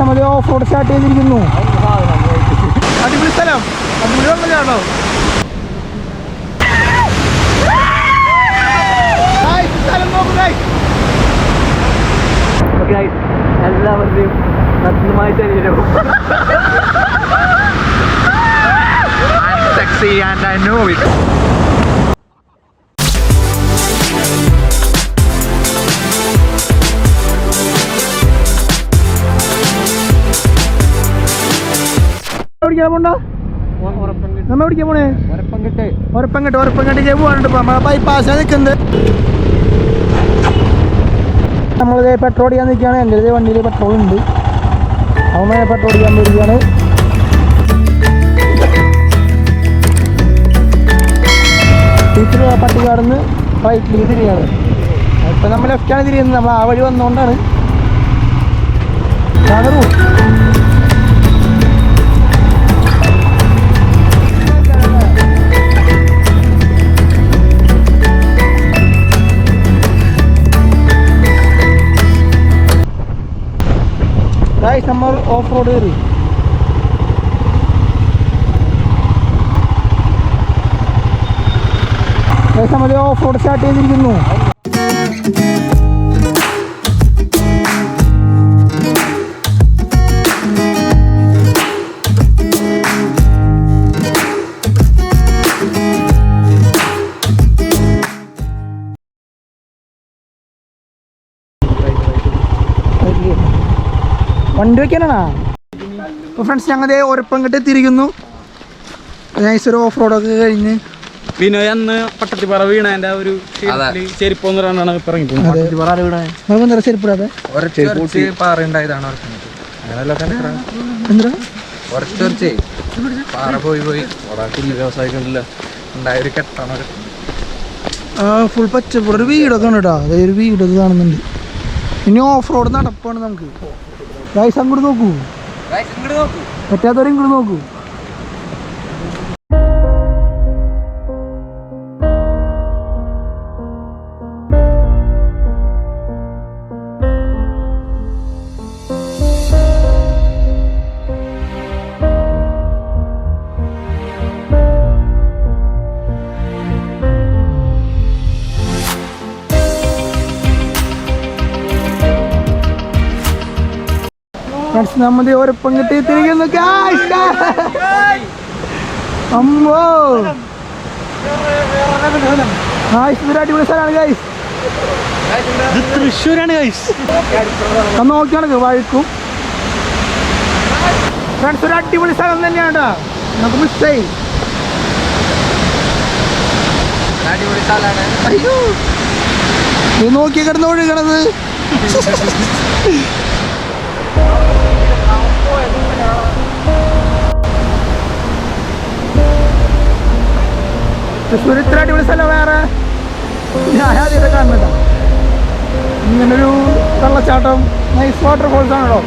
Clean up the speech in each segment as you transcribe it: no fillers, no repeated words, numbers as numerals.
നമ്മൾ off road start ചെയ്തിരിക്കുന്നു. അടിപൊളി സ്ഥലം, അടിപൊളി വെള്ളമാണോ? എല്ലാവരുടെയും നഗ്നമായ ശരീരവും sexy and I know it. നമ്മ എവിടേക്കാ പോണേ? ഒരപ്പങ്കട്ട് പോകാനുണ്ട്. ബൈപ്പാസ് നിൽക്കുന്നത്. നമ്മളിത് പെട്രോൾ അടിക്കാൻ നിൽക്കുകയാണ്. എൻ്റെ വണ്ടിയിൽ പെട്രോൾ ഉണ്ട്. അവൻ പെട്രോൾ അടിക്കാൻ വരികയാണ്. ടീച്ചർ പട്ടികാടുന്ന് റൈറ്റിലേക്ക് തിരിയാണ്. ഇപ്പം നമ്മൾ ലെഫ്റ്റാണ് തിരിയുന്നത്. നമ്മൾ ആ വഴി വന്നുകൊണ്ടാണ്. നമ്മൾ ഓഫ് റോഡ് കയറി. നമ്മൾ ഓഫ് റോഡ് സ്റ്റാർട്ട് ചെയ്തിരിക്കുന്നു. വണ്ടി വയ്ക്കാനാണോ? അപ്പോൾ ഫ്രണ്ട്സ് ഞങ്ങൾ ഒരപ്പങ്കട്ട് തിരിക്കുന്നു. നൈസൊരു ഓഫ് റോഡൊക്കെ കഴിഞ്ഞ് വിനോയ് അന്ന് പട്ടത്തിപ്പാറ വീണതിന്റെ ഒരു ചെരുപ്പൊന്ന് രണ്ടാണ് ഇറങ്ങിപ്പോകുന്നത്. ചെരുപ്പിടാതെ ഫുൾ പച്ചപ്പുറ ഒരു വീടൊക്കെ ഉണ്ട് കേട്ടോ. അതായത് ഒരു വീടൊക്കെ കാണുന്നുണ്ട്. ഇനി ഓഫ് റോഡ് നടപ്പാണ് നമുക്ക്. ഗൈസ് അങ്ങോട്ട് നോക്കൂ, പറ്റാത്തവരെ ഇങ്ങോട്ട് നോക്കൂ. നമ്മുടെ ഒരപ്പം കിട്ടി തിരികുന്നു. അമ്മോ അടിപൊളി സ്ഥലമാണ് ഗൈസ്. തൃശ്ശൂരാണ് ഗൈസ്. നോക്കിയാണ് വഴിക്കും. ഫ്രണ്ട്സ് ഒരു അടിപൊളി സ്ഥലം തന്നെയാണ്. നമുക്ക് മിസ്സായി. നീ നോക്കി കിടന്ന് ഒഴുകണത്. തൃശ്ശൂർ ഇത്ര അടിപൊളി സ്ഥലം വേറെ ഞാൻ ആദ്യമായിട്ട് കാണുന്നില്ല. ഇങ്ങനൊരു വെള്ളച്ചാട്ടം, നൈസ് വാട്ടർഫോൾസ് ആണല്ലോ.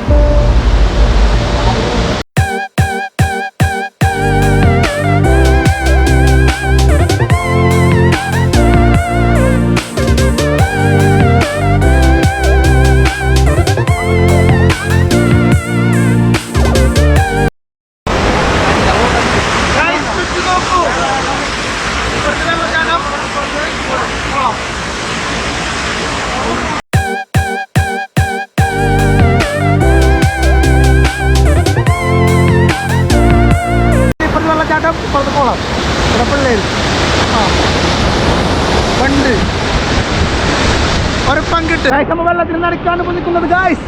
ഇപ്പുറത്ത് പോകണം. ഇവിടെ പിള്ളേര് പണ്ട് ഒരു പങ്കിട്ട് വെള്ളത്തിന് നടക്കാണ് നിൽക്കുന്നത് ഗായ്സ്.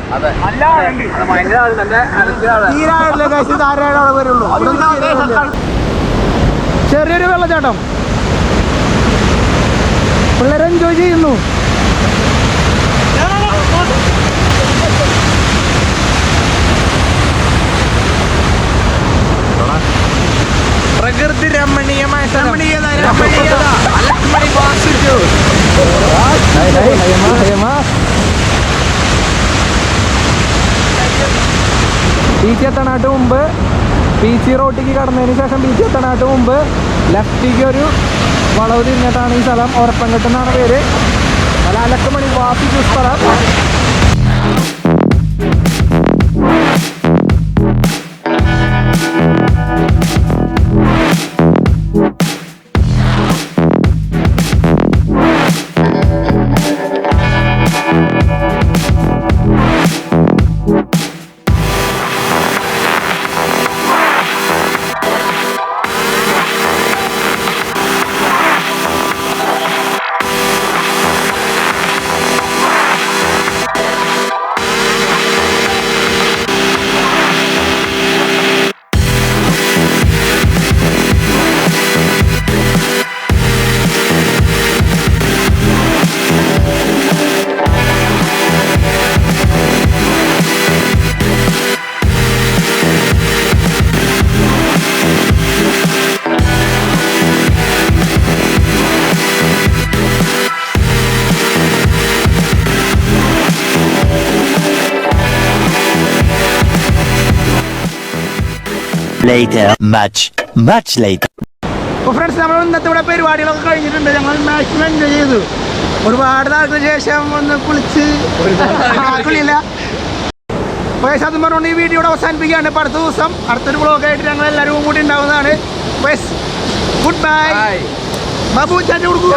തീരാറില്ല ഗായ്സ്. ധാരാളം വരുള്ളൂ. ചെറിയൊരു വെള്ളച്ചാട്ടം. പിള്ളേർ എൻജോയ് ചെയ്യുന്നു. പ്രകൃതി രമണീയമായ ബീച്ച് എത്തണാട്ട് മുമ്പ് ബീച്ച് റോട്ടിക്ക് കടന്നതിന് ശേഷം ബീച്ച് എത്തണാട്ട് മുമ്പ് ലെഫ്റ്റിക്ക് ഒരു വളവ് തിരിഞ്ഞിട്ടാണ് ഈ സ്ഥലം. ഒരപ്പങ്കട്ട് എന്നാണ് പേര്. നല്ല അലക്കുമണി വാസിച്ചു സ്ഥലം. later, much later. അപ്പോൾ ഫ്രണ്ട്സ് നമ്മൾ ഇന്നത്തെ ഇവിടെ പരിപാടികളൊക്കെ കഴിഞ്ഞിട്ടുണ്ട്. ഞങ്ങൾ മാക്സിമം എൻജോയ് ചെയ്തു. ഒരുപാട് നാൾക്ക് ശേഷം ഒന്ന് കുളിച്ച് കുളിയില്ല അതും പറഞ്ഞുകൊണ്ട് ഈ വീഡിയോ അവസാനിപ്പിക്കുകയാണ്. ഇപ്പോൾ അടുത്ത ദിവസം അടുത്തൊരു വ്ളോഗായിട്ട് ഞങ്ങൾ എല്ലാവരും കൂടി ഉണ്ടാവുന്നതാണ്. Good bye. ബാബു ചാറ്റ കൊടുക്കൂ.